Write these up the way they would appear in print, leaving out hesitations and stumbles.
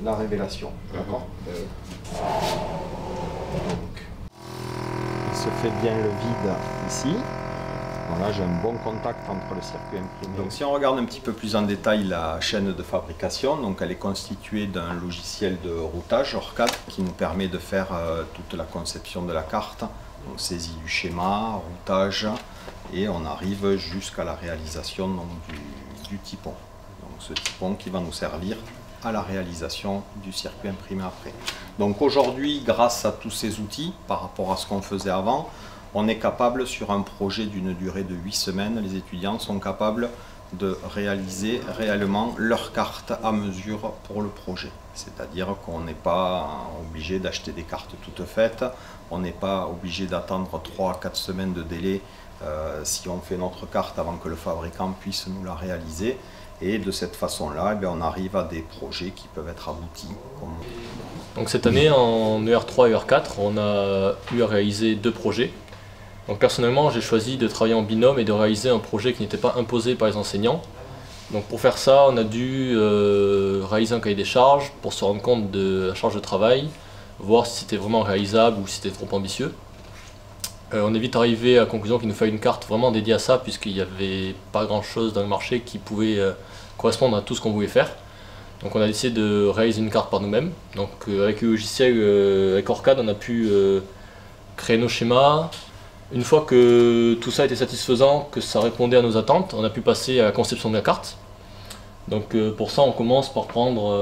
la révélation. D'accord. Il se fait bien le vide ici. Voilà, j'ai un bon contact entre le circuit imprimé. Donc si on regarde un petit peu plus en détail la chaîne de fabrication, donc elle est constituée d'un logiciel de routage ORCAD qui nous permet de faire toute la conception de la carte, donc saisie du schéma, routage, et on arrive jusqu'à la réalisation donc, du typon. Donc ce typon qui va nous servir à la réalisation du circuit imprimé après. Donc aujourd'hui, grâce à tous ces outils, par rapport à ce qu'on faisait avant, on est capable, sur un projet d'une durée de 8 semaines, les étudiants sont capables de réaliser réellement leur carte à mesure pour le projet. C'est-à-dire qu'on n'est pas obligé d'acheter des cartes toutes faites, on n'est pas obligé d'attendre 3 à 4 semaines de délai si on fait notre carte avant que le fabricant puisse nous la réaliser. Et de cette façon-là, on arrive à des projets qui peuvent être aboutis. Donc cette année, en ER3 et ER4, on a eu à réaliser 2 projets. Donc personnellement, j'ai choisi de travailler en binôme et de réaliser un projet qui n'était pas imposé par les enseignants. Donc pour faire ça, on a dû réaliser un cahier des charges pour se rendre compte de la charge de travail, voir si c'était vraiment réalisable ou si c'était trop ambitieux. On est vite arrivé à la conclusion qu'il nous fallait une carte vraiment dédiée à ça, puisqu'il n'y avait pas grand chose dans le marché qui pouvait correspondre à tout ce qu'on voulait faire. Donc on a décidé de réaliser une carte par nous-mêmes. Donc avec le logiciel, avec ORCAD, on a pu créer nos schémas. Une fois que tout ça était satisfaisant, que ça répondait à nos attentes, on a pu passer à la conception de la carte. Donc pour ça, on commence par prendre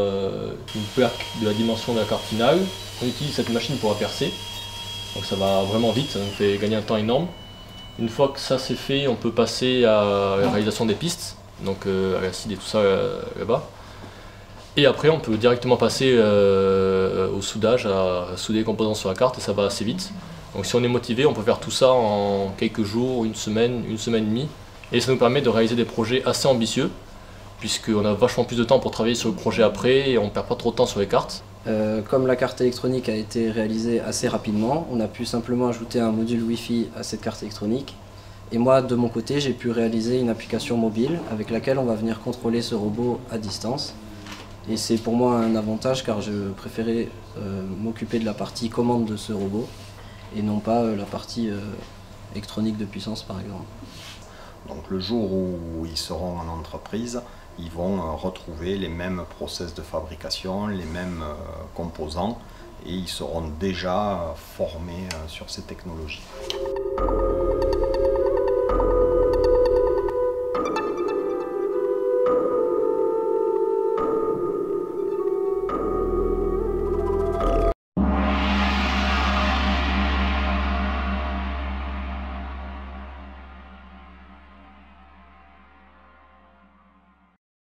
une plaque de la dimension de la carte finale. On utilise cette machine pour la percer. Donc ça va vraiment vite, ça nous fait gagner un temps énorme. Une fois que ça c'est fait, on peut passer à la réalisation des pistes, donc à l'acide et tout ça là-bas. Et après, on peut directement passer au soudage, à souder les composants sur la carte, et ça va assez vite. Donc si on est motivé, on peut faire tout ça en quelques jours, une semaine et demie. Et ça nous permet de réaliser des projets assez ambitieux, puisqu'on a vachement plus de temps pour travailler sur le projet après et on ne perd pas trop de temps sur les cartes. Comme la carte électronique a été réalisée assez rapidement, on a pu simplement ajouter un module Wi-Fi à cette carte électronique. Et moi, de mon côté, j'ai pu réaliser une application mobile avec laquelle on va venir contrôler ce robot à distance. Et c'est pour moi un avantage car je préférais m'occuper de la partie commande de ce robot et non pas la partie électronique de puissance par exemple. Donc le jour où ils seront en entreprise, ils vont retrouver les mêmes process de fabrication, les mêmes composants et ils seront déjà formés sur ces technologies.